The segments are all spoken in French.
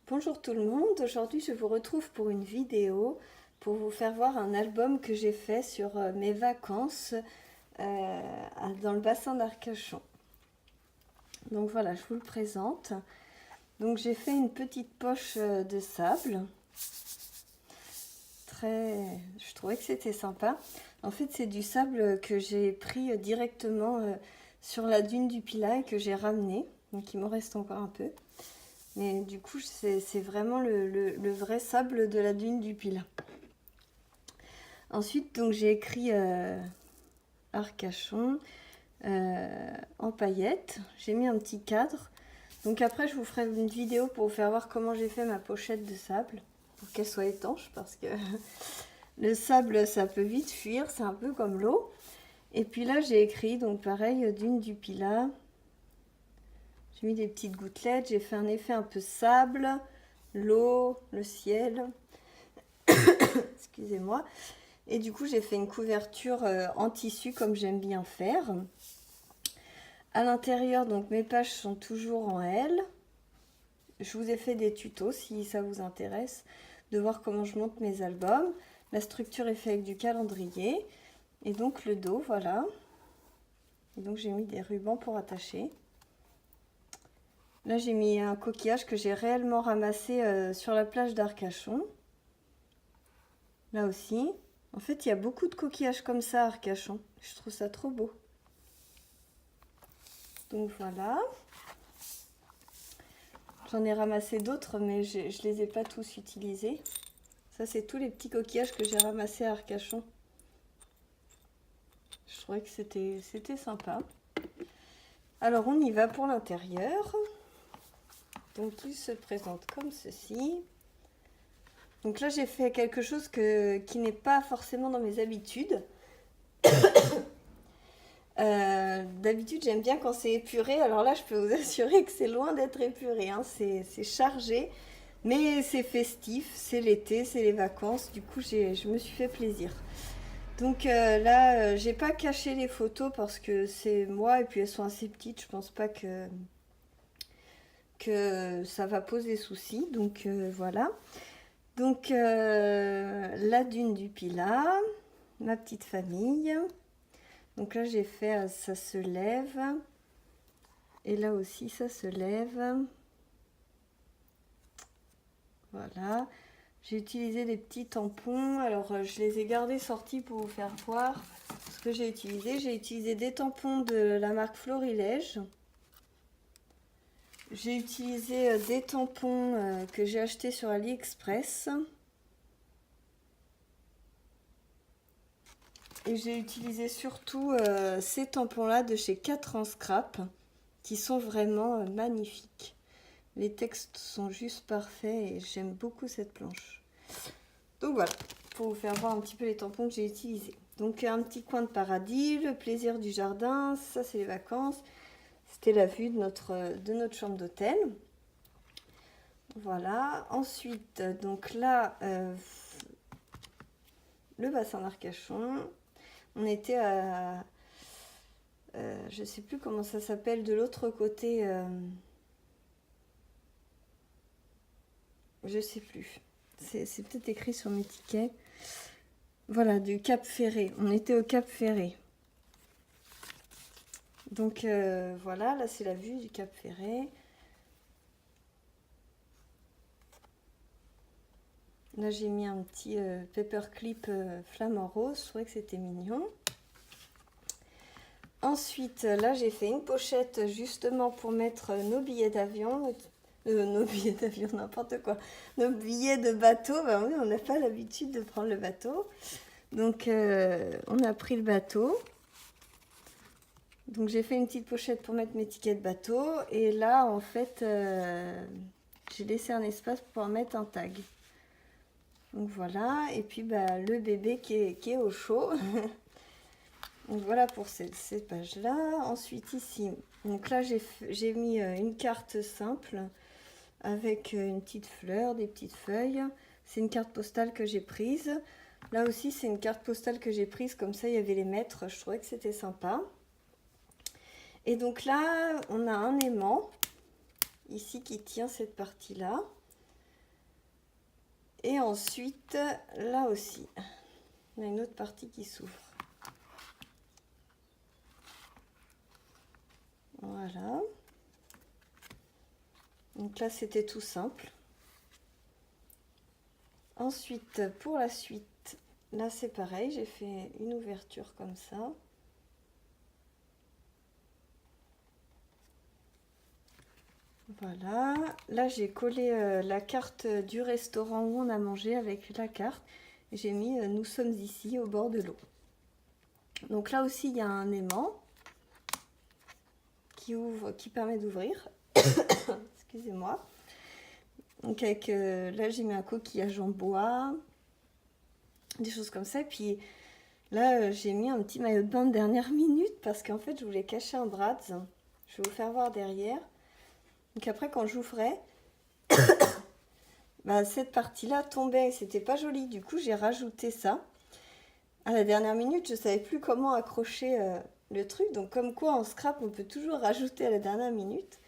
Bonjour tout le monde, aujourd'hui je vous retrouve pour une vidéo pour vous faire voir un album que j'ai fait sur mes vacances dans le bassin d'Arcachon. Donc voilà, je vous le présente. Donc j'ai fait une petite poche de sable. Je trouvais que c'était sympa. En fait c'est du sable que j'ai pris directement sur la dune du Pilat et que j'ai ramené. Donc il m'en reste encore un peu. Mais du coup, c'est vraiment le vrai sable de la dune du Pilat. Ensuite, donc j'ai écrit Arcachon en paillettes. J'ai mis un petit cadre. Donc après, je vous ferai une vidéo pour vous faire voir comment j'ai fait ma pochette de sable. Pour qu'elle soit étanche, parce que le sable, ça peut vite fuir. C'est un peu comme l'eau. Et puis là, j'ai écrit, donc pareil, dune du Pilat. J'ai mis des petites gouttelettes, j'ai fait un effet un peu sable, l'eau, le ciel, excusez-moi. Et du coup, j'ai fait une couverture en tissu comme j'aime bien faire. À l'intérieur, donc mes pages sont toujours en L. Je vous ai fait des tutos si ça vous intéresse de voir comment je monte mes albums. La structure est faite avec du calendrier. Et donc le dos, voilà. Et donc j'ai mis des rubans pour attacher. Là, j'ai mis un coquillage que j'ai réellement ramassé sur la plage d'Arcachon. Là aussi. En fait, il y a beaucoup de coquillages comme ça à Arcachon. Je trouve ça trop beau. Donc voilà. J'en ai ramassé d'autres, mais je ne les ai pas tous utilisés. Ça, c'est tous les petits coquillages que j'ai ramassés à Arcachon. Je trouvais que c'était sympa. Alors, on y va pour l'intérieur. Donc, il se présente comme ceci. Donc là, j'ai fait quelque chose qui n'est pas forcément dans mes habitudes. D'habitude, j'aime bien quand c'est épuré. Alors là, je peux vous assurer que c'est loin d'être épuré. Hein. C'est chargé, mais c'est festif. C'est l'été, c'est les vacances. Du coup, je me suis fait plaisir. Donc là, j'ai pas caché les photos parce que c'est moi et puis elles sont assez petites. Je pense pas que ça va poser souci. Donc voilà. Donc la dune du Pilat, ma petite famille. Donc là j'ai fait ça se lève. Et là aussi ça se lève. Voilà. J'ai utilisé des petits tampons. Alors je les ai gardés sortis pour vous faire voir ce que j'ai utilisé. J'ai utilisé des tampons de la marque Florilège. J'ai utilisé des tampons que j'ai achetés sur AliExpress. Et j'ai utilisé surtout ces tampons-là de chez 4 en scrap, qui sont vraiment magnifiques. Les textes sont juste parfaits et j'aime beaucoup cette planche. Donc voilà, pour vous faire voir un petit peu les tampons que j'ai utilisés. Donc un petit coin de paradis, le plaisir du jardin, ça c'est les vacances. C'était la vue de notre chambre d'hôtel. Voilà. Ensuite, donc là, le bassin d'Arcachon. On était à... je ne sais plus comment ça s'appelle, de l'autre côté. Je ne sais plus. C'est peut-être écrit sur mes tickets. Voilà, du Cap Ferré. On était au Cap Ferré. Donc voilà, là c'est la vue du Cap Ferré. Là j'ai mis un petit paperclip flamant rose, je trouvais que c'était mignon. Ensuite, là j'ai fait une pochette justement pour mettre nos billets d'avion. Nos billets d'avion, n'importe quoi. Nos billets de bateau, ben oui, on n'a pas l'habitude de prendre le bateau. Donc on a pris le bateau. Donc j'ai fait une petite pochette pour mettre mes tickets de bateau. Et là en fait, j'ai laissé un espace pour mettre un tag. Donc voilà, et puis bah, le bébé qui est au chaud. Donc voilà pour cette page-là. Ensuite ici, donc là j'ai mis une carte simple avec une petite fleur, des petites feuilles. C'est une carte postale que j'ai prise. Là aussi c'est une carte postale que j'ai prise, comme ça il y avait les mètres, je trouvais que c'était sympa. Et donc là on a un aimant ici qui tient cette partie-là. Et ensuite, là aussi, on a une autre partie qui s'ouvre. Voilà. Donc là, c'était tout simple. Ensuite, pour la suite, là, c'est pareil. J'ai fait une ouverture comme ça. Voilà. Là, j'ai collé la carte du restaurant où on a mangé avec la carte. J'ai mis « Nous sommes ici, au bord de l'eau ». Donc là aussi, il y a un aimant qui ouvre, qui permet d'ouvrir. Excusez-moi. Donc avec là, j'ai mis un coquillage en bois, des choses comme ça. Et puis là, j'ai mis un petit maillot de bain de dernière minute parce qu'en fait, je voulais cacher un Bratz. Je vais vous faire voir derrière. Donc après, quand j'ouvrais, bah, cette partie-là tombait. C'était pas joli. Du coup, j'ai rajouté ça. À la dernière minute, je savais plus comment accrocher le truc. Donc comme quoi, en scrap, on peut toujours rajouter à la dernière minute.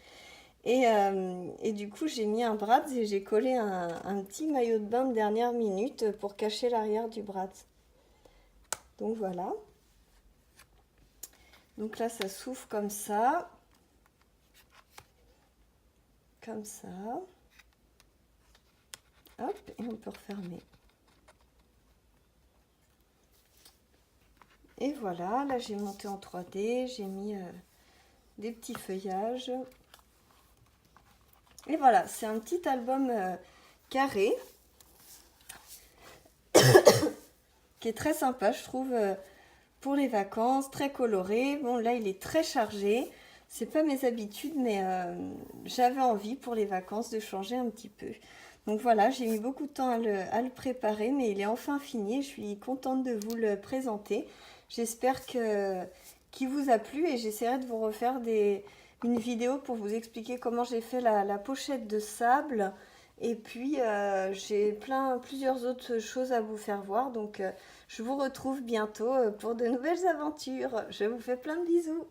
Et du coup, j'ai mis un Bratz et j'ai collé un petit maillot de bain de dernière minute pour cacher l'arrière du Bratz. Donc voilà. Donc là, ça s'ouvre comme ça. Comme ça. Hop, et on peut refermer. Et voilà, là j'ai monté en 3D, j'ai mis des petits feuillages. Et voilà, c'est un petit album carré qui est très sympa, je trouve, pour les vacances, très coloré. Bon, là, il est très chargé. C'est pas mes habitudes, mais j'avais envie pour les vacances de changer un petit peu. Donc voilà, j'ai mis beaucoup de temps à le préparer, mais il est enfin fini. Je suis contente de vous le présenter. J'espère qu'il vous a plu et j'essaierai de vous refaire une vidéo pour vous expliquer comment j'ai fait la pochette de sable. Et puis, j'ai plusieurs autres choses à vous faire voir. Donc, je vous retrouve bientôt pour de nouvelles aventures. Je vous fais plein de bisous.